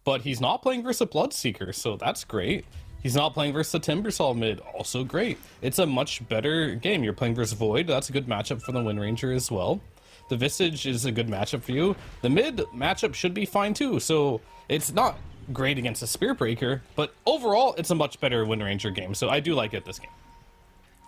but he's not playing versus a Bloodseeker, so that's great. He's not playing versus a Timbersaw mid, also great. It's a much better game. You're playing versus Void, that's a good matchup for the Wind Ranger as well. The Visage is a good matchup for you. The mid matchup should be fine too, so it's not great against a Spirit Breaker, but overall, it's a much better Wind Ranger game, so I do like it this game.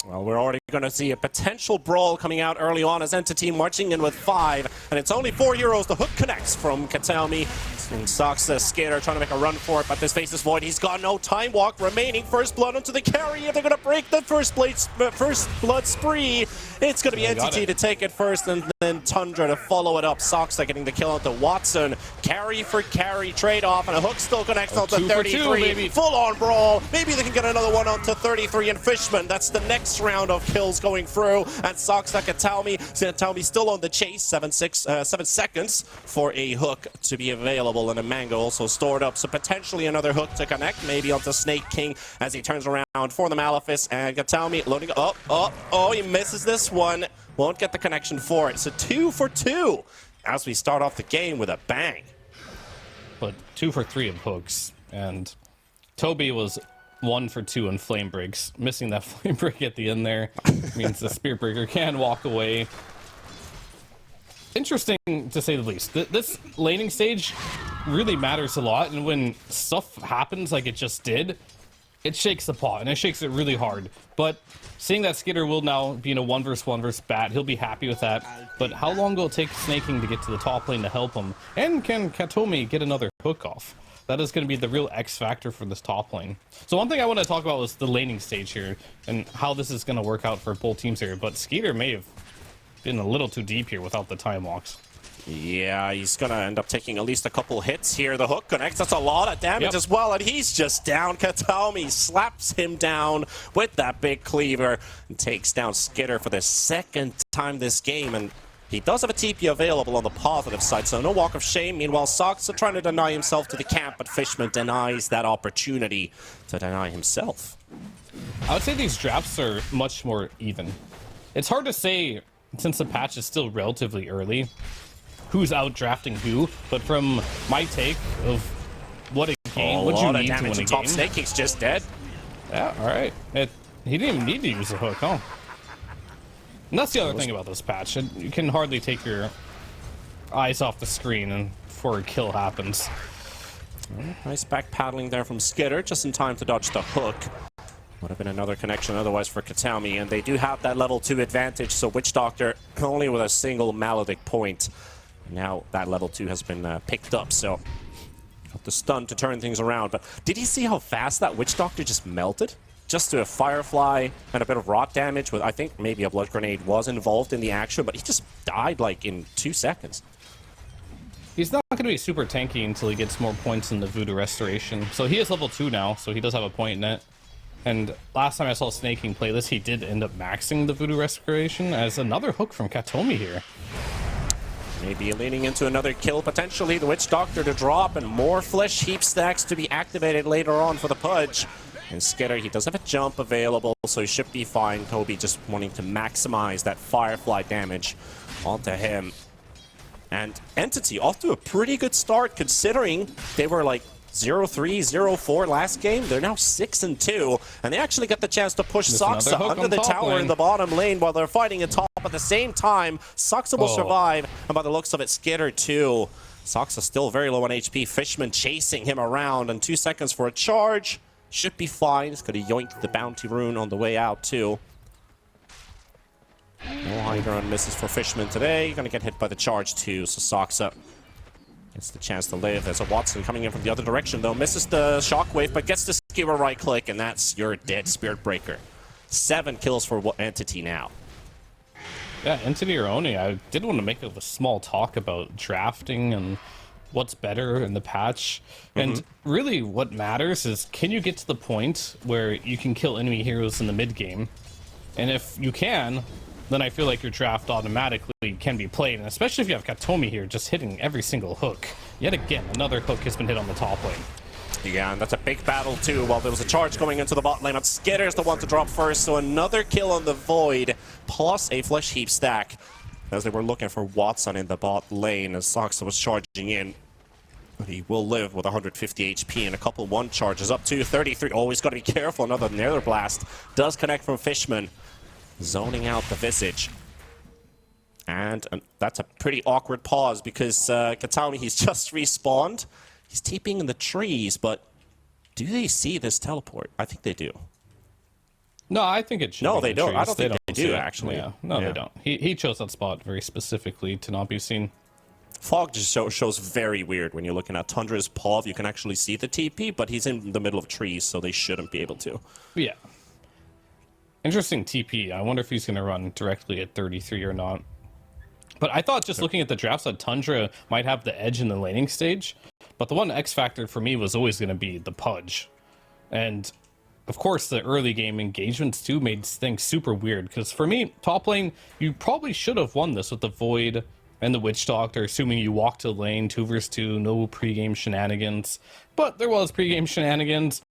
Well, we're already going to see a potential brawl coming out early on as Entity marching in with 5, and it's only 4 euros. The hook connects from Kataomi. And Soxa Skater trying to make a run for it, but this faces Void. He's got no time walk remaining. First blood onto the carry. If they're going to break the first blood spree, it's going to be Entity to take it first, and then Tundra to follow it up. Soxa getting the kill onto Watson. Carry for carry trade-off, and a hook still connects onto 33. Full-on brawl. Maybe they can get another one onto 33 and Fishman. That's the next round of kills going through, and Soxa Kataomi still on the chase. 7 seconds for a hook to be available, and a mango also stored up, so potentially another hook to connect, maybe onto Snake King as he turns around for the Malefice, and Kataomi loading. Oh, he misses this one. Won't get the connection for it. So 2 for 2 as we start off the game with a bang. But 2 for 3 of hooks, and Toby was 1 for 2 in flame breaks. Missing that flame break at the end there means the Spirit Breaker can walk away. Interesting to say the least. This laning stage really matters a lot, and when stuff happens like it just did, it shakes the pot, and it shakes it really hard. But seeing that Skitter will now be in a 1v1 versus Bat, he'll be happy with that. But how long will it take Snaking to get to the top lane to help him? And can Kataomi get another hook off? That is going to be the real X factor for this top lane. So one thing I want to talk about was the laning stage here, and how this is going to work out for both teams here. But Skeeter may have been a little too deep here without the time walks. Yeah, he's going to end up taking at least a couple hits here. The hook connects. That's a lot of damage as well, and he's just down. Kataomi slaps him down with that big cleaver and takes down Skitter for the second time this game, and he does have a TP available on the positive side, so no walk of shame. Meanwhile, Soxa trying to deny himself to the camp, but Fishman denies that opportunity to deny himself. I would say these drafts are much more even. It's hard to say, since the patch is still relatively early, who's out drafting who, but from my take of what a game, what you need to win a game. Snake King's just dead. Yeah, alright. He didn't even need to use the hook, huh? And that's the other thing about this patch. You can hardly take your eyes off the screen and before a kill happens. Nice back paddling there from Skitter, just in time to dodge the hook. Would have been another connection otherwise for Kataomi, and they do have that level 2 advantage, so Witch Doctor only with a single Maledict point. Now that level 2 has been picked up, so got the stun to turn things around. But did you see how fast that Witch Doctor just melted? Just to a Firefly and a bit of rot damage with, I think maybe a Blood Grenade was involved in the action, but he just died like in 2 seconds. He's not going to be super tanky until he gets more points in the Voodoo Restoration. So he is level 2 now, so he does have a point in it. And last time I saw Snaking play this, he did end up maxing the Voodoo Restoration as another hook from Kataomi here. Maybe leaning into another kill, potentially the Witch Doctor to drop, and more Flesh Heap stacks to be activated later on for the Pudge. And Skitter, he does have a jump available, so he should be fine. Toby just wanting to maximize that Firefly damage onto him. And Entity off to a pretty good start, considering they were like 0-3, 0-4 last game. They're now 6-2, and they actually get the chance to push Soxa under the tower in the bottom lane while they're fighting at top at the same time. Soxa will survive, and by the looks of it, Skitter too. Soxa still very low on HP. Fishman chasing him around, and 2 seconds for a charge. Should be fine. He's going to yoink the bounty rune on the way out too. No Hydra on misses for Fishman today. Going to get hit by the charge too, so Soxa gets the chance to live. There's a Watson coming in from the other direction though. Misses the shockwave, but gets to skewer right click, and that's your dead Spirit Breaker. 7 kills for Entity now. Yeah, Entity or Oni, I did want to make a small talk about drafting and what's better in the patch. And really what matters is, can you get to the point where you can kill enemy heroes in the mid game? And if you can, then I feel like your draft automatically can be played, and especially if you have Kataomi here just hitting every single hook. Yet again, another hook has been hit on the top lane. Yeah, and that's a big battle too. While there was a charge going into the bot lane, but Skitter's the one to drop first, so another kill on the Void, plus a Flesh Heap stack, as they were looking for Watson in the bot lane as Soxa was charging in. But he will live with 150 HP and a couple one charges up to 33. Always got to be careful. Another Nether Blast does connect from Fishman, zoning out the Visage. And that's a pretty awkward pause because Katami, he's just respawned. He's TPing in the trees, but do they see this teleport? I think they do. No, I think it should. No, be they don't. trees. I don't think they do, it. actually. Yeah. No, they don't. He chose that spot very specifically to not be seen. Fog just shows very weird when you're looking at Tundra's POV. You can actually see the TP, but he's in the middle of trees, so they shouldn't be able to. Yeah. Interesting TP. I wonder if he's going to run directly at 33 or not. But I thought just looking at the drafts that Tundra might have the edge in the laning stage. But the one X factor for me was always going to be the Pudge. And of course, the early game engagements too made things super weird. Because for me, top lane, you probably should have won this with the Void and the Witch Doctor, assuming you walk to the lane 2 versus 2, no pregame shenanigans. But there was pregame shenanigans.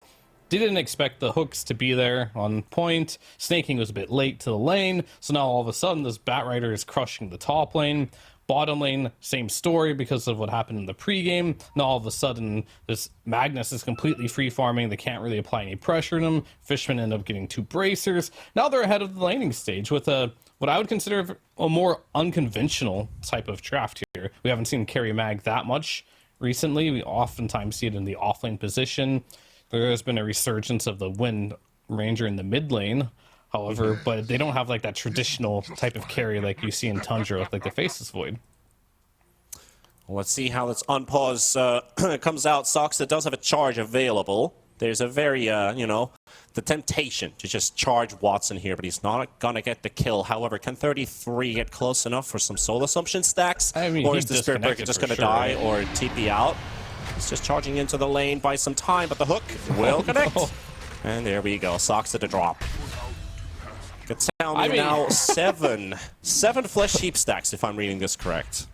Didn't expect the hooks to be there on point. Snaking was a bit late to the lane, so now all of a sudden this Batrider is crushing the top lane. Bottom lane, same story because of what happened in the pregame. Now all of a sudden this Magnus is completely free farming. They can't really apply any pressure to him. Fishman end up getting 2 bracers. Now they're ahead of the laning stage with a what I would consider a more unconventional type of draft here. We haven't seen carry mag that much recently. We oftentimes see it in the offlane position. There has been a resurgence of the Wind Ranger in the mid lane, however, but they don't have like that traditional type of carry like you see in Tundra with like the Faceless Void. Well, let's see how this unpause comes out. Soxa does have a charge available. There's a very, the temptation to just charge Watson here, but he's not going to get the kill. However, can 33 get close enough for some soul assumption stacks? I mean, or is the Spirit Breaker just going to die or TP out? He's just charging into the lane by some time, but the hook will connect. And there we go. Soxa to drop. Katami now 7 flesh heap stacks, if I'm reading this correct.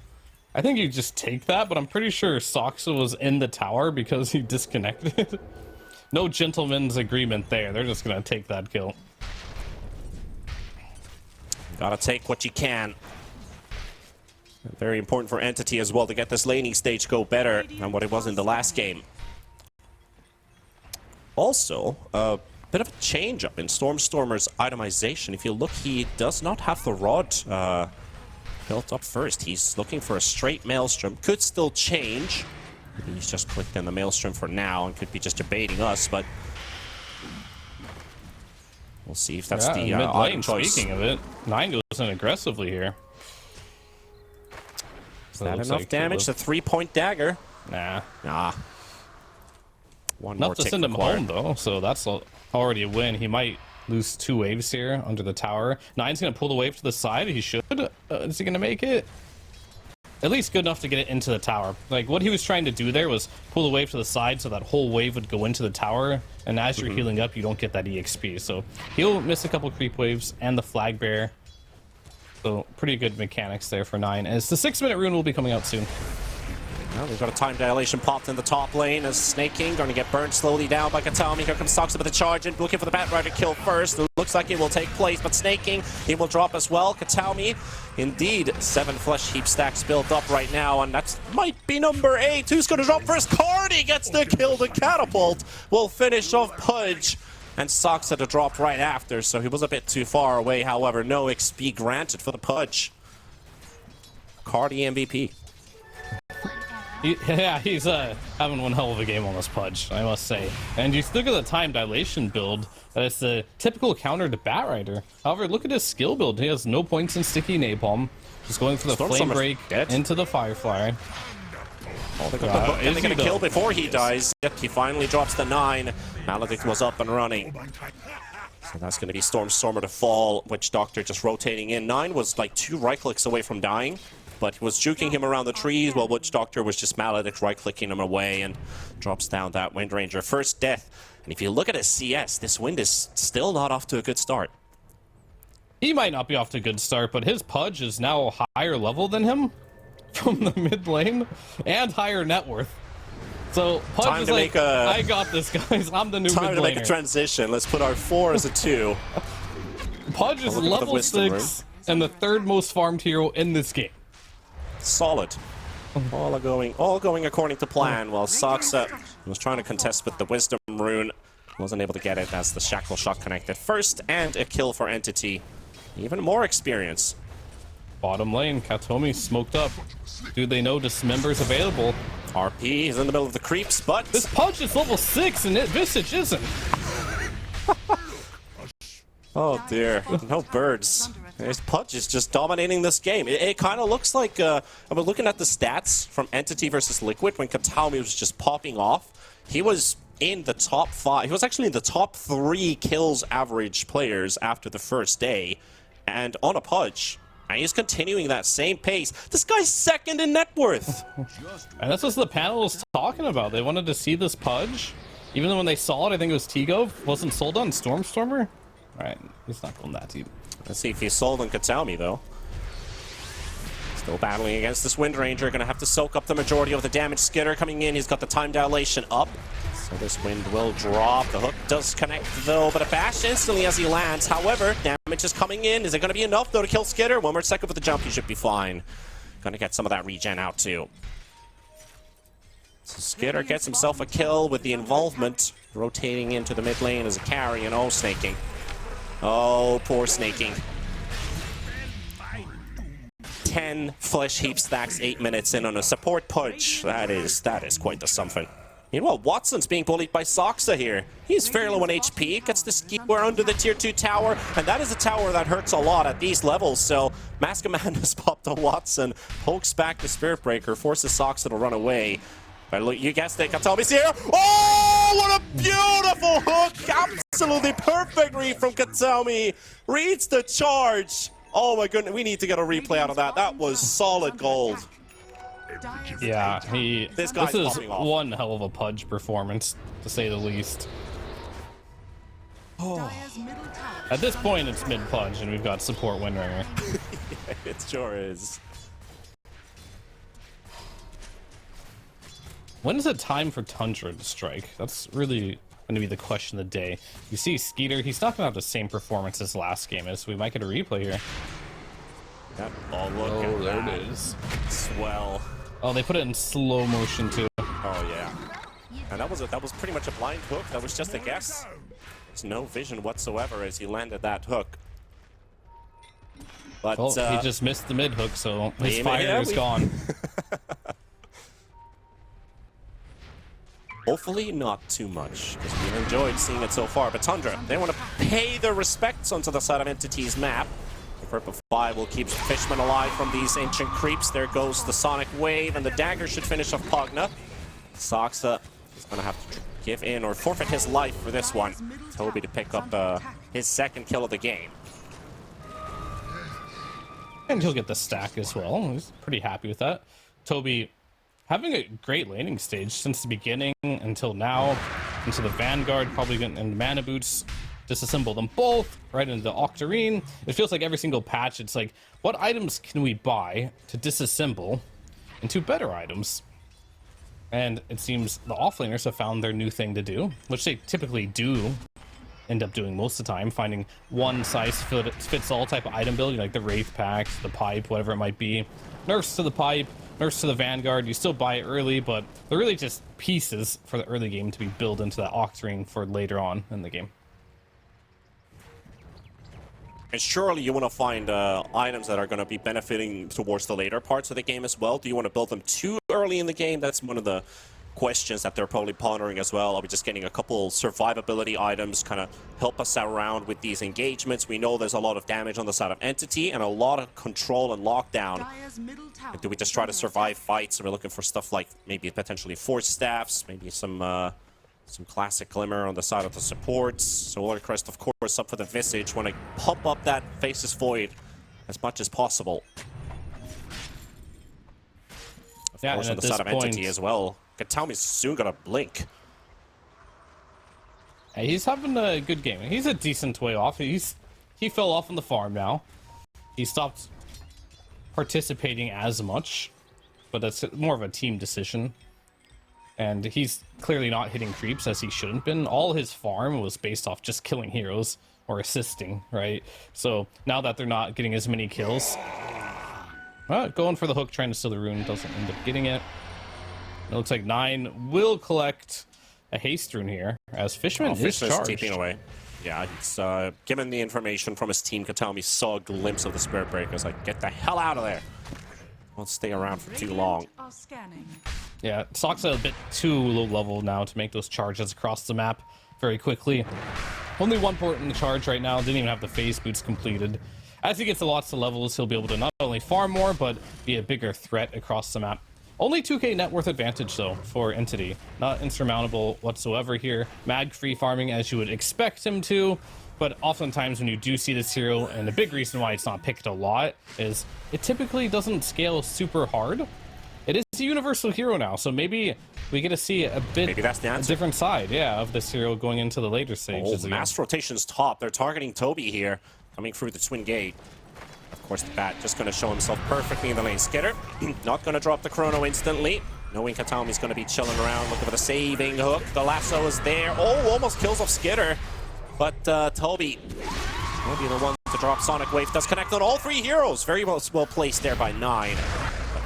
I think you just take that, but I'm pretty sure Soxa was in the tower because he disconnected. No gentleman's agreement there. They're just going to take that kill. Gotta take what you can. Very important for Entity as well to get this laning stage go better than what it was in the last game. Also, a bit of a change up in Storm's itemization. If you look, he does not have the rod built up first. He's looking for a straight Maelstrom. Could still change. Maybe he's just clicked in the Maelstrom for now and could be just debating us, but we'll see if that's the mid lane. choice. Speaking of it, 9 goes in aggressively here. Is that enough damage? The 3-point dagger? Nah. One Enough more to tick send him required. home, though, so that's already a win. He might lose 2 waves here under the tower. 9's going to pull the wave to the side. He should. Is he going to make it? At least good enough to get it into the tower. Like, what he was trying to do there was pull the wave to the side so that whole wave would go into the tower, and as you're healing up, you don't get that EXP. So he'll miss a couple creep waves and the flag bear. So pretty good mechanics there for 9. As the 6-minute rune will be coming out soon. Well, we've got a time dilation popped in the top lane as Snake King going to get burned slowly down by Katami. Here comes Soxa with the charge in, looking for the Batrider kill first. It looks like it will take place, but Snake King, he will drop as well. Katami, indeed, 7 flesh heap stacks built up right now, and that might be number 8. Who's going to drop first? Cardi gets the kill. The catapult will finish off Pudge. And Soxa to drop right after, so he was a bit too far away. However, no XP granted for the Pudge. Cardi MVP. He's having one hell of a game on this Pudge, I must say. And you look at the time dilation build, it's the typical counter to Batrider. However, look at his skill build. He has no points in sticky napalm. Just going for the flame break into the Firefly. Oh, they got the hook, and they get a kill before he dies. Yep, he finally drops the 9. Maledict was up and running. So that's going to be Stormer to fall. Witch Doctor just rotating in. 9 was like 2 right clicks away from dying, but he was juking him around the trees while Witch Doctor was just Maledict right clicking him away and drops down that Wind Ranger. First death. And if you look at his CS, this Wind is still not off to a good start. He might not be off to a good start, but his Pudge is now a higher level than him from the mid lane and higher net worth. So Pudge is like, I got this, guys. I'm the new mid laner. Time to make a transition. Let's put our 4 as a 2. Pudge is level 6 and the 3rd most farmed hero in this game. Solid. All going according to plan, while Saksa was trying to contest with the Wisdom Rune. Wasn't able to get it as the Shackle Shot connected first, and a kill for Entity. Even more experience. Bottom lane, Katomi smoked up. Do they know Dismember's available? RP is in the middle of the creeps, but... This Pudge is level 6 and Visage isn't. Oh dear, no birds. This Pudge is just dominating this game. It kind of looks like, I was looking at the stats from Entity versus Liquid when Kataomi was just popping off. He was in the top 5. He was actually in the top 3 kills average players after the first day. And on a Pudge, and he's continuing that same pace. This guy's second in net worth. And that's what the panel was talking about. They wanted to see this Pudge. Even though when they saw it, I think it was Tigo, wasn't sold on Stormstormer. Alright, he's not going that deep. Let's see if he's sold on Kataomi, though. Still battling against this Wind Ranger. Gonna have to soak up the majority of the damage. Skitter coming in. He's got the time dilation up. So this wind will drop. The hook does connect, though, but a bash instantly as he lands. However, damage is coming in. Is it gonna be enough, though, to kill Skitter? One more second with the jump. He should be fine. Gonna get some of that regen out, too. So Skitter gets himself a kill with the involvement. Rotating into the mid lane as a carry, and snaking. Oh, poor snaking. 10 flesh heap stacks 8 minutes in on a support Pudge. That is quite the something. Meanwhile, Watson's being bullied by Saksa here. He's fairly low on HP, gets the skewer under the tier 2 tower, and that is a tower that hurts a lot at these levels, so Mask of Madness popped on Watson, pokes back the Spirit Breaker, forces Saksa to run away. But look, you guessed it, Kataomi's here! Oh, what a beautiful hook! Absolutely perfect read from Kataomi! Reads the charge! Oh my goodness, we need to get a replay out of that. That was solid gold. Yeah, this is one hell of a Pudge performance, to say the least. Oh. At this point, it's mid-Pudge, and we've got support Windringer. Yeah, it sure is. When is it time for Tundra to strike? That's really going to be the question of the day. You see Skeeter, he's not going to have the same performance as last game as, so we might get a replay here. Yep. Oh, look at there that. It is. Swell. Oh, they put it in slow motion too. Oh yeah. And that was pretty much a blind hook. That was just a guess. There's no vision whatsoever as he landed that hook. But well, he just missed the mid hook, so his fire is gone. Hopefully not too much, because we've enjoyed seeing it so far. But Tundra, they want to pay their respects onto the side of Entity's map. The Purple 5 will keep Fishman alive from these ancient creeps. There goes the Sonic Wave, and the dagger should finish off Pogna. Saksa is going to have to give in or forfeit his life for this one. Toby to pick up his second kill of the game. And he'll get the stack as well. He's pretty happy with that. Toby having a great laning stage since the beginning until now. Into the Vanguard, probably getting into Mana Boots. Disassemble them both right into the Octarine. It feels like every single patch, it's like, what items can we buy to disassemble into better items? And it seems the offlaners have found their new thing to do, which they typically do end up doing most of the time, finding one size fits all type of item build, like the Wraith packs, the pipe, whatever it might be. Nerfs to the pipe, nerfs to the Vanguard. You still buy it early, but they're really just pieces for the early game to be built into that Octarine for later on in the game. And surely you want to find items that are going to be benefiting towards the later parts of the game as well. Do you want to build them too early in the game? That's one of the questions that they're probably pondering as well. Are we just getting a couple survivability items, kind of help us around with these engagements? We know there's a lot of damage on the side of Entity and a lot of control and lockdown. Do we just try to survive fights? Are we looking for stuff like maybe potentially Force Staffs, maybe some classic Glimmer on the side of the supports? Solar Crest, of course, up for the Visage. Want to pump up that Faceless Void as much as possible. Of course, on the side of Entity as well. Kataomi's soon gonna blink. Hey, he's having a good game. He's a decent way off. He fell off on the farm now. He stopped participating as much, but that's more of a team decision. And he's clearly not hitting creeps as he shouldn't been. All his farm was based off just killing heroes or assisting, right? So now that they're not getting as many kills, Going for the hook, trying to steal the rune, doesn't end up getting it. It looks like 9 will collect a haste rune here, as Fishman is charged. Taking away. Yeah, he's given the information from his team. Katami saw a glimpse of the Spirit Breakers. Like, get the hell out of there. Won't stay around for too long. Yeah, Soxa a bit too low level now to make those charges across the map very quickly. Only one port in the charge right now, didn't even have the phase boots completed. As he gets to lots of levels, he'll be able to not only farm more, but be a bigger threat across the map. Only 2k net worth advantage, though, for Entity. Not insurmountable whatsoever here. Mag free farming as you would expect him to, but oftentimes when you do see this hero, and the big reason why it's not picked a lot, is it typically doesn't scale super hard. It is a universal hero now, so maybe we get to see a bit maybe that's the answer. A different side, yeah, of this hero going into the later stages. Mass rotation's top. They're targeting Toby here, coming through the twin gate. Of course, the Bat just going to show himself perfectly in the lane. Skitter, not going to drop the chrono instantly. Knowing Katami's going to be chilling around, looking for the saving hook. The lasso is there. Oh, almost kills off Skitter. But Toby will be the one to drop Sonic Wave. Does connect on all 3 heroes. Very well placed there by 9.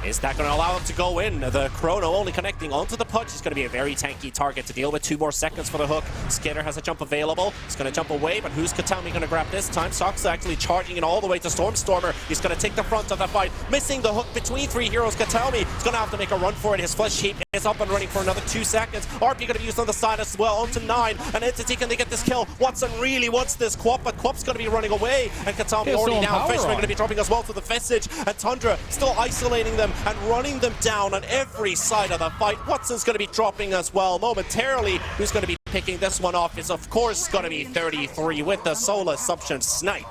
Is that going to allow him to go in? The chrono only connecting onto the punch. He's going to be a very tanky target to deal with. 2 more seconds for the hook. Skitter has a jump available. He's going to jump away, but who's Katami going to grab this time? Soxa actually charging it all the way to Stormstormer. He's going to take the front of the fight. Missing the hook between 3 heroes. Katami is going to have to make a run for it. His flesh heap is up and running for another 2 seconds. RP going to be used on the side as well. On to 9. And Entity, can they get this kill? Watson really wants this Quap, but Quap's going to be running away. And Katami already down. Fishman going to be dropping as well to the Visage. And Tundra still isolating them and running them down on every side of the fight. Watson's going to be dropping as well momentarily. Who's going to be picking this one off is, of course, going to be 33 with the Soul Assumption snipe.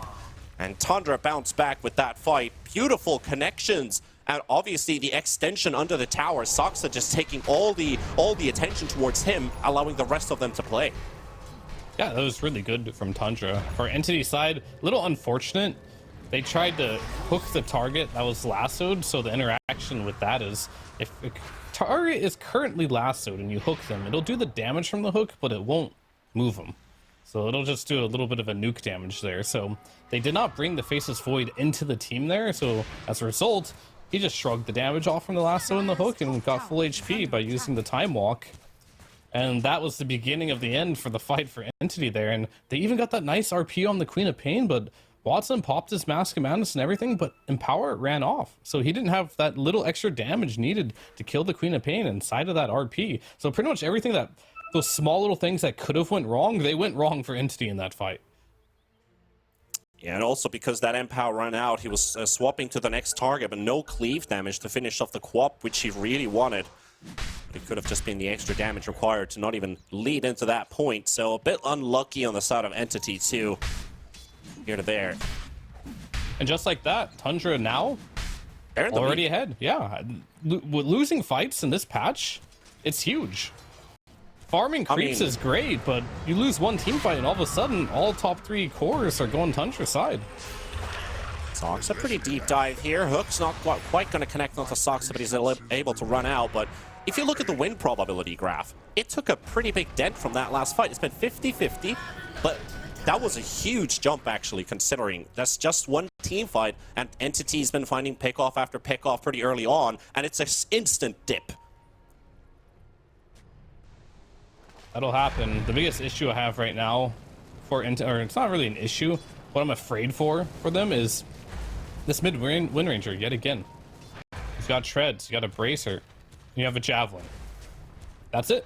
And Tundra bounced back with that fight. Beautiful connections. And obviously the extension under the tower. Soxa just taking all the attention towards him, allowing the rest of them to play. Yeah, that was really good from Tundra. For Entity side, a little unfortunate. They tried to hook the target that was lassoed, so the interaction with that is, if a target is currently lassoed and you hook them, it'll do the damage from the hook, but it won't move them. So it'll just do a little bit of a nuke damage there. So they did not bring the Faceless Void into the team there, so as a result, he just shrugged the damage off from the lasso and the hook and got full HP by using the Time Walk. And that was the beginning of the end for the fight for Entity there. And they even got that nice RP on the Queen of Pain, but Watson popped his Mask of Madness and everything, but Empower ran off. So he didn't have that little extra damage needed to kill the Queen of Pain inside of that RP. So pretty much everything that, those small little things that could have went wrong, they went wrong for Entity in that fight. Yeah, and also because that Empower ran out, he was swapping to the next target, but no cleave damage to finish off the Quap, which he really wanted. But it could have just been the extra damage required to not even lead into that point. So a bit unlucky on the side of Entity too. Here to there. And just like that, Tundra now already ahead. Yeah, losing fights in this patch, it's huge. Farming creeps is great, but you lose one team fight and all of a sudden all top 3 cores are going Tundra's side. Soxa, a pretty deep dive here. Hook's not quite going to connect onto Soxa, but he's able to run out. But if you look at the win probability graph, it took a pretty big dent from that last fight. It's been 50-50, but that was a huge jump, actually, considering that's just one team fight, and Entity's been finding pick-off after pick-off pretty early on, and it's an instant dip. That'll happen. The biggest issue I have right now for or it's not really an issue. What I'm afraid for them is this mid-Wind Ranger yet again. He's got Treads, you got a Bracer, you have a Javelin. That's it.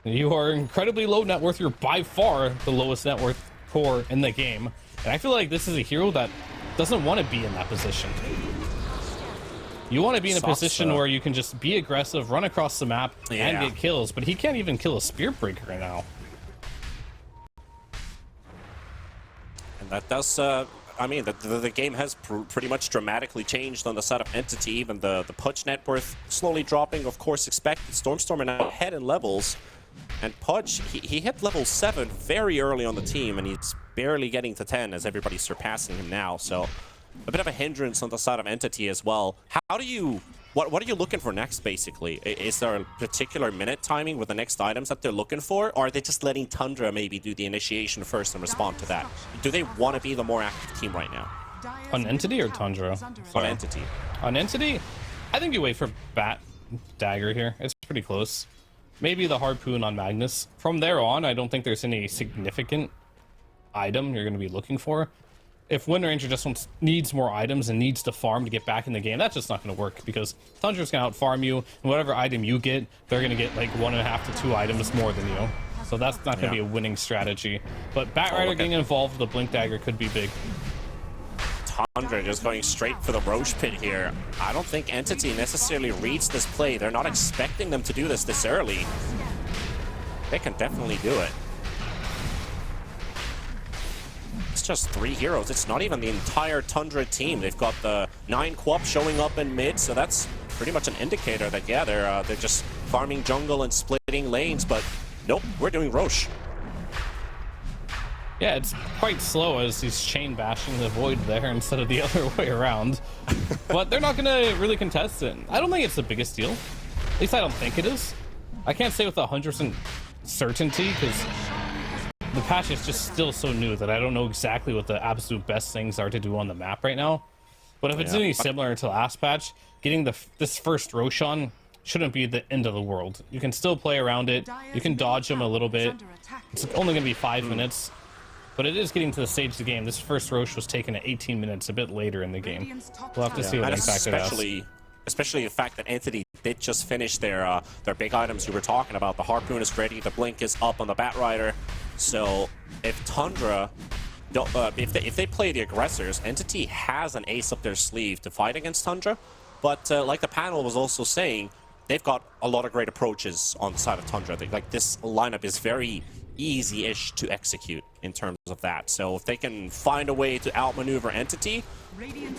You are incredibly low net worth. You're by far the lowest net worth core in the game. And I feel like this is a hero that doesn't want to be in that position. You want to be in a position where you can just be aggressive, run across the map, and get kills. But he can't even kill a Spirit Breaker right now. And that does... I mean, the game has pretty much dramatically changed on the side of Entity. Even the Pudge net worth slowly dropping, of course, expected. Stormstormer now ahead in levels. And Pudge, he hit level 7 very early on the team, and he's barely getting to 10 as everybody's surpassing him now. So a bit of a hindrance on the side of Entity as well. How do you... What are you looking for next, basically? Is there a particular minute timing with the next items that they're looking for? Or are they just letting Tundra maybe do the initiation first and respond to that? Do they want to be the more active team right now? On Entity or Tundra? On Entity. On Entity, I think you wait for Bat Dagger here. It's pretty close. Maybe the Harpoon on Magnus. From there on, I don't think there's any significant item you're going to be looking for. If Wind Ranger just needs more items and needs to farm to get back in the game, that's just not going to work, because Tundra's going to out-farm you, and whatever item you get, they're going to get like 1.5 to 2 items more than you. So that's not going to be a winning strategy. But Batrider getting involved with the Blink Dagger could be big. Tundra just going straight for the Roche Pit here. I don't think Entity necessarily reads this play. They're not expecting them to do this early. They can definitely do it. It's just 3 heroes. It's not even the entire Tundra team. They've got the 9 Quap showing up in mid, so that's pretty much an indicator that, yeah, they're just farming jungle and splitting lanes, but nope, we're doing Roche. Yeah, it's quite slow as he's chain bashing the Void there instead of the other way around. But they're not going to really contest it. I don't think it's the biggest deal. At least I don't think it is. I can't say with 100% certainty, because the patch is just still so new that I don't know exactly what the absolute best things are to do on the map right now. But if it's any similar to last patch, getting this first Roshan shouldn't be the end of the world. You can still play around it. You can dodge him a little bit. It's only going to be 5 minutes. But it is getting to the stage of the game. This first Roche was taken at 18 minutes, a bit later in the game. We'll have to see what impact it has. Especially the fact that Entity did just finish their big items you were talking about. The Harpoon is ready, the Blink is up on the Batrider. So if Tundra, if they play the aggressors, Entity has an ace up their sleeve to fight against Tundra. But like the panel was also saying, they've got a lot of great approaches on the side of Tundra. Like, this lineup is very easy-ish to execute in terms of that. So if they can find a way to outmaneuver Entity,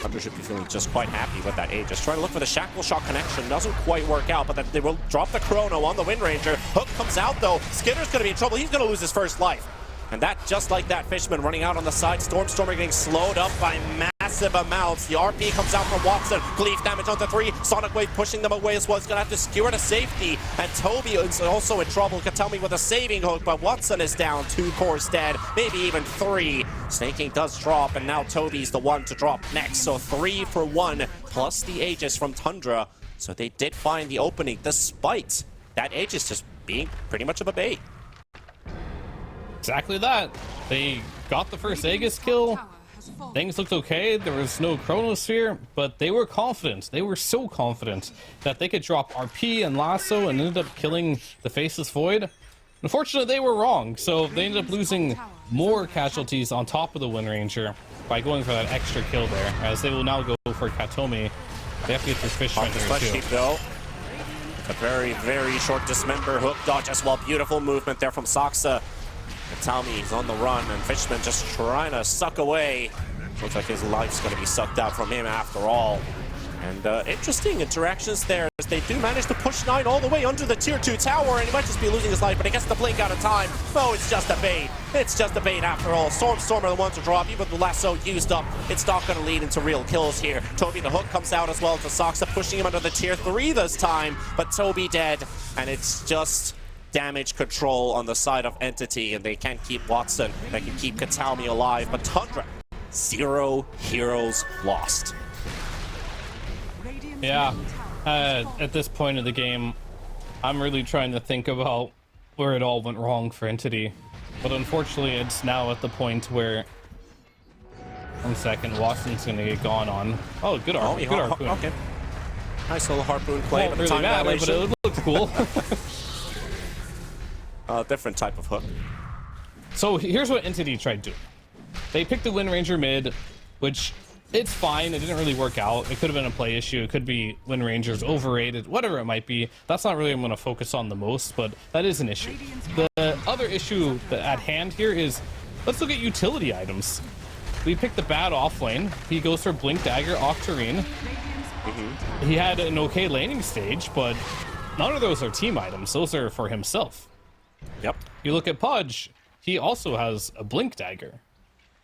Tundra should be feeling just quite happy with that Aegis. Trying to look for the Shackle Shot connection. Doesn't quite work out, but they will drop the Chrono on the Wind Ranger. Hook comes out, though. Skitter's going to be in trouble. He's going to lose his first life. And that, just like that, Fishman running out on the side. Stormstormer getting slowed up by massive amounts. The RP comes out from Watson. Cleave damage onto 3. Sonic Wave pushing them away as well. He's going to have to skewer to safety. And Toby is also in trouble. Katami with a saving hook, but Watson is down. 2 cores dead, maybe even 3. Snaking does drop, and now Toby's the one to drop next. So 3 for 1, plus the Aegis from Tundra. So they did find the opening, despite that Aegis just being pretty much of a bait. Exactly that. They got the first Aegis kill. Things looked okay. There was no Chronosphere, but they were confident. They were so confident that they could drop RP and Lasso and ended up killing the Faceless Void. Unfortunately, they were wrong, so they ended up losing more casualties on top of the Wind Ranger by going for that extra kill there, as they will now go for Katomi. They have to get their Fishman here too. Though. A very, very short dismember hook dodge as well. Beautiful movement there from Saksa. Katami is on the run, and Fishman just trying to suck away. Looks like his life's going to be sucked out from him after all. And interesting interactions there, as they do manage to push 9 all the way under the tier 2 tower, and he might just be losing his life, but he gets the blink out of time. Oh, it's just a bait. It's just a bait after all. Stormstormer the one to drop, even with the lasso used up. It's not going to lead into real kills here. Toby the hook comes out as well to Saksa, pushing him under the tier 3 this time, but Toby dead, and it's just damage control on the side of Entity, and they can't keep Watson. They can keep Katami alive, but Tundra, 0 heroes lost. Yeah, at this point of the game, I'm really trying to think about where it all went wrong for Entity. But unfortunately, it's now at the point where... 1 second, Watson's gonna get gone on. Oh, good Harpoon. Okay. Nice little Harpoon play, but the time but it looks cool. Different type of hook. So here's what Entity tried to do. They picked the Wind Ranger mid, which it's fine. It didn't really work out. It could have been a play issue. It could be Wind Ranger's overrated, whatever it might be. That's not really what I'm going to focus on the most, but that is an issue. The other issue at hand here is, let's look at utility items. We picked the bad off lane. He goes for Blink Dagger, Octarine. He had an okay laning stage, but none of those are team items. Those are for himself. Yep. You look at Pudge, he also has a Blink Dagger,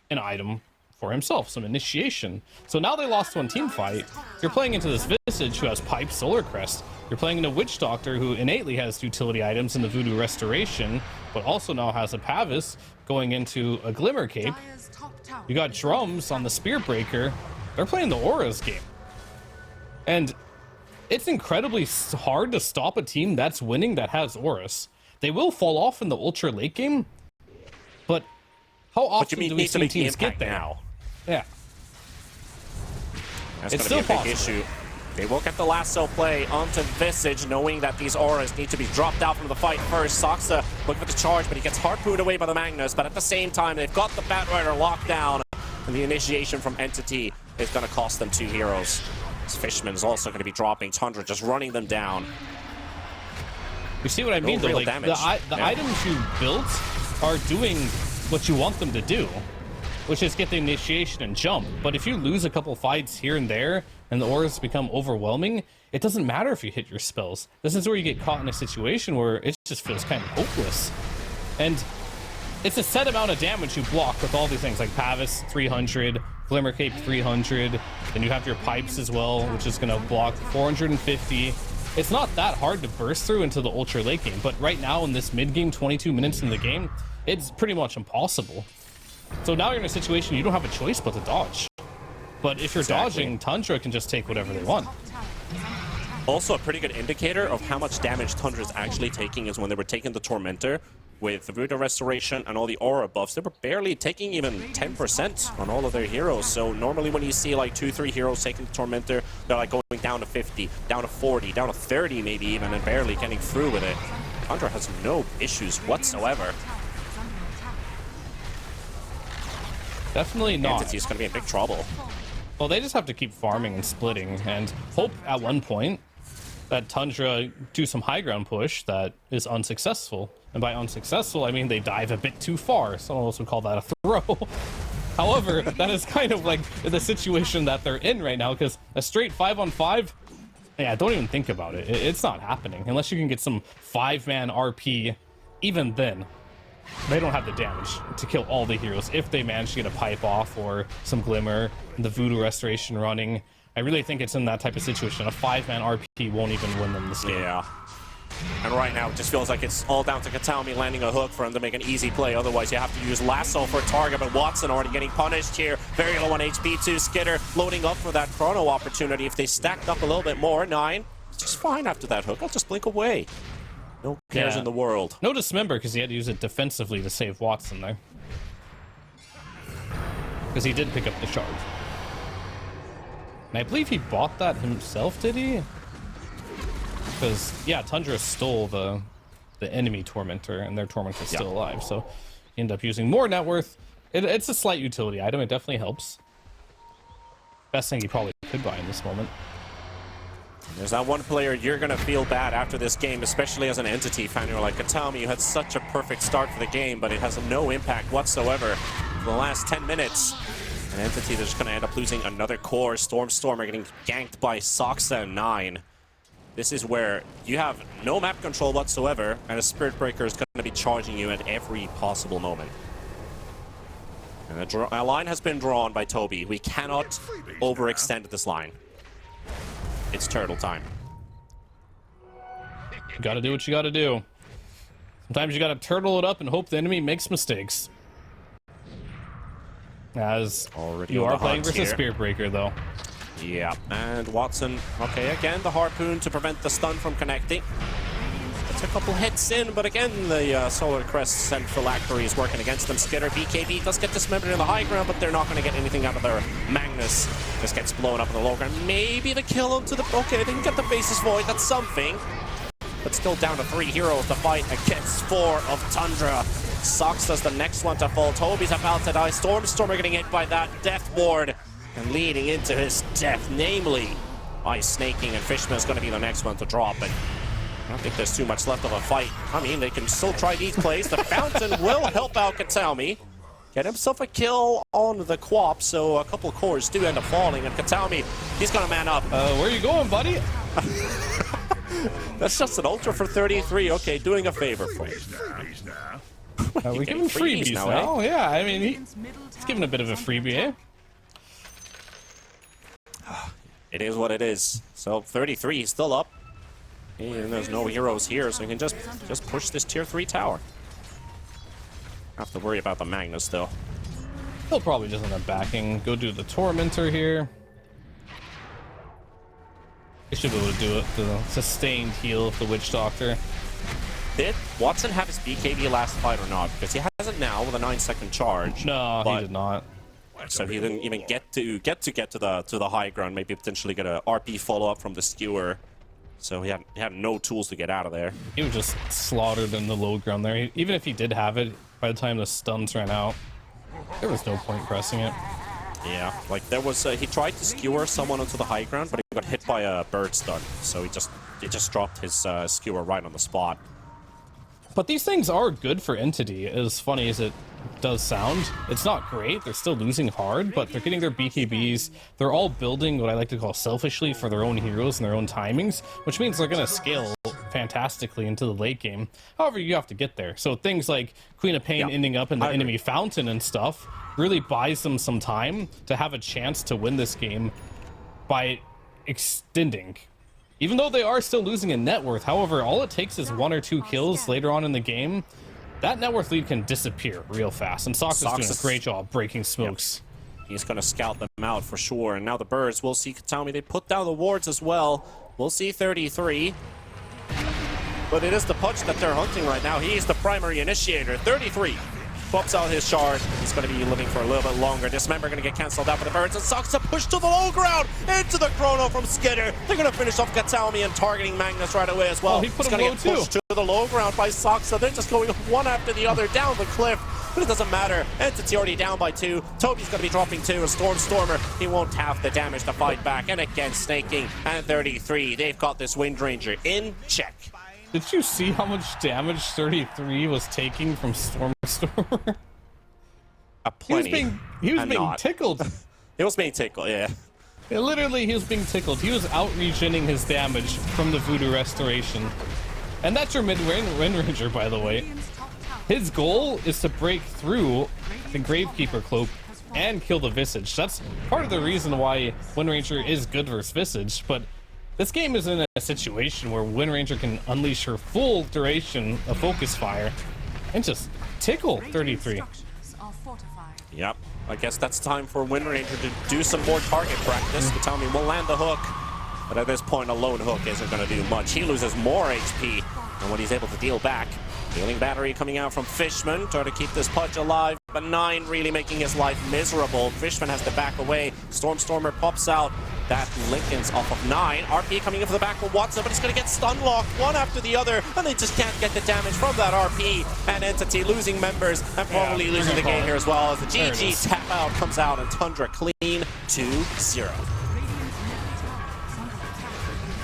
an item. for himself, some initiation. So now they lost one team fight. You're playing into this Visage who has Pipe, Solar Crest. You're playing into Witch Doctor who innately has utility items in the Voodoo Restoration, but also now has a Pavis going into a Glimmer Cape. You got Drums on the Spear Breaker. They're playing the Auras game. And it's incredibly hard to stop a team that's winning that has Auras. They will fall off in the Ultra late game, but how often do we see teams get there? Now? Yeah. That's going to be a big issue. They will get the lasso play onto Visage, knowing that these auras need to be dropped out from the fight first. Saksa looking for the charge, but he gets harpooned away by the Magnus. But at the same time, they've got the Batrider locked down, and the initiation from Entity is going to cost them 2 heroes. This Fishman's also going to be dropping. Tundra just running them down. You see what I mean? Though, like, the items you built are doing what you want them to do, which is get the initiation and jump. But if you lose a couple fights here and there and the auras become overwhelming, it doesn't matter if you hit your spells. This is where you get caught in a situation where it just feels kind of hopeless. And it's a set amount of damage you block with all these things like Pavis 300, Glimmer Cape 300, then you have your pipes as well, which is going to block 450. It's not that hard to burst through into the ultra late game, but right now in this mid game, 22 minutes in the game, it's pretty much impossible. So now you're in a situation you don't have a choice but to dodge. But if you're dodging, Tundra can just take whatever they want. Also, a pretty good indicator of how much damage Tundra is actually taking is when they were taking the Tormentor with the Voodoo Restoration and all the aura buffs. They were barely taking even 10% on all of their heroes. So normally when you see like 2-3 heroes taking the Tormentor, they're like going down to 50, down to 40, down to 30 maybe even, and barely getting through with it. Tundra has no issues whatsoever. Definitely not. Entity is going to be in big trouble. Well, they just have to keep farming and splitting and hope at one point that Tundra do some high ground push that is unsuccessful. And by unsuccessful, I mean they dive a bit too far. Someone else would call that a throw. However, that is kind of like the situation that they're in right now, because a straight 5-on-5, yeah, don't even think about it. It's not happening. Unless you can get some 5-man RP, even then, they don't have the damage to kill all the heroes if they manage to get a pipe off or some glimmer, the Voodoo Restoration running. I really think it's in that type of situation. A 5-man RP won't even win them this game. Yeah. And right now, it just feels like it's all down to Katami landing a hook for him to make an easy play. Otherwise, you have to use Lasso for a target, but Watson already getting punished here. Very low on HP, too. Skitter loading up for that chrono opportunity. If they stacked up a little bit more, 9, it's just fine after that hook. I'll just blink away. No cares in the world. No dismember, because he had to use it defensively to save Watson there. Because he did pick up the charge. And I believe he bought that himself, did he? Because, yeah, Tundra stole the enemy Tormentor, and their Tormentor's still alive, so you end up using more net worth. It's a slight utility item. It definitely helps. Best thing he probably could buy in this moment. There's that one player you're going to feel bad after this game, especially as an Entity fan. You're like, Katami, you had such a perfect start for the game, but it has no impact whatsoever for the last 10 minutes. An Entity that's just going to end up losing another core. Stormer getting ganked by Saksa and 9. This is where you have no map control whatsoever, and a Spirit Breaker is going to be charging you at every possible moment. And a line has been drawn by Toby. We cannot overextend this line. It's turtle time. You gotta do what you gotta do. Sometimes you gotta turtle it up and hope the enemy makes mistakes. As you are playing versus Spirit Breaker, though. Yeah, and Watson, okay, again, the harpoon to prevent the stun from connecting. It's a couple hits in, but again, the Solar Crest sent Phylactery is working against them. Skitter, BKB does get dismembered in the high ground, but they're not going to get anything out of their Magnus. Just gets blown up in the low ground. Maybe the kill onto the... Okay, they didn't get the Basis Void, that's something. But still down to 3 heroes to fight against 4 of Tundra. Sox does the next one to fall. Toby's about to die. Stormer getting hit by that Death Ward. And leading into his death, namely Ice Snaking, and Fishman is going to be the next one to drop. But I don't think there's too much left of a fight. I mean, they can still try these plays. The Fountain will help out Katami. Get himself a kill on the Quap, so a couple cores do end up falling. And Katami, he's going to man up. Where are you going, buddy? That's just an Ultra for 33. Okay, doing a favor for you. We're giving freebies now. Yeah, I mean, he's giving a bit of a freebie, eh? It is what it is. So 33, he's still up. And there's no heroes here, so he can just push this tier 3 tower. Have to worry about the Magnus, though. He'll probably just end up backing. Go do the Tormentor here. He should be able to do it. The sustained heal of the Witch Doctor. Did Watson have his BKB last fight or not? Because he has it now with a 9-second charge. No, he did not. So he didn't even get to the high ground. Maybe potentially get a RP follow up from the skewer. So he had no tools to get out of there. He was just slaughtered in the low ground there. Even if he did have it, by the time the stuns ran out, there was no point pressing it. Yeah, like there was he tried to skewer someone onto the high ground, but he got hit by a bird stun. So he just dropped his skewer right on the spot. But these things are good for Entity, as funny as it does sound. It's not great, they're still losing hard, but they're getting their BKBs. They're all building what I like to call selfishly for their own heroes and their own timings, which means they're going to scale fantastically into the late game. However, you have to get there. So things like Queen of Pain ending up in the enemy fountain and stuff really buys them some time to have a chance to win this game by extending. Even though they are still losing in net worth, however, all it takes is 1 or 2 kills later on in the game. That net worth lead can disappear real fast, and Sox is doing a great job breaking smokes. Yep. He's going to scout them out for sure, and now the Birds, we'll see Katami. They put down the wards as well. We'll see 33. But it is the Pudge that they're hunting right now. He's the primary initiator. 33 pops out his shard. He's going to be living for a little bit longer. Dismember going to get cancelled out by the Birds, and Sox a push to the low ground into the chrono from Skitter. They're going to finish off Katami and targeting Magnus right away as well. Oh, he put him going low to get pushed to the low ground by Sox, so they're just going one after the other down the cliff. But it doesn't matter. Entity already down by 2. Toby's going to be dropping 2. A Stormer, he won't have the damage to fight back. And again, snaking. And 33. They've got this Wind Ranger in check. Did you see how much damage 33 was taking from Stormer? Plenty. He was being tickled. He was being tickled, yeah. Literally, he was being tickled. He was out-regening his damage from the Voodoo Restoration. And that's your Wind Ranger, by the way. His goal is to break through the Gravekeeper cloak and kill the Visage. That's part of the reason why Wind Ranger is good versus Visage, but this game is in a situation where Wind Ranger can unleash her full duration of focus fire and just tickle 33. Yep, I guess that's time for Wind Ranger to do some more target practice. Katami will land the hook, but at this point a lone hook isn't going to do much. He loses more HP than what he's able to deal back. Healing battery coming out from Fishman, trying to keep this Pudge alive, but 9 really making his life miserable. Fishman has to back away. Stormer pops out. That Lincoln's off of 9. RP coming in for the back for Watson, but it's going to get stun locked one after the other, and they just can't get the damage from that RP. And Entity losing members and probably losing the game here as well, as the GG tap out comes out and Tundra clean 2-0.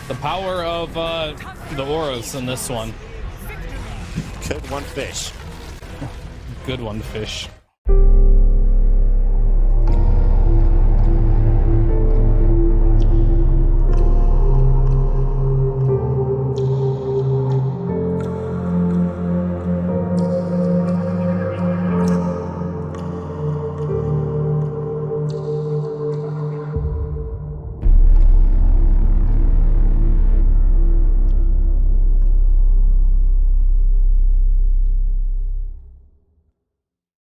The power of the auras in this one. Good one, Fish. Good one, Fish.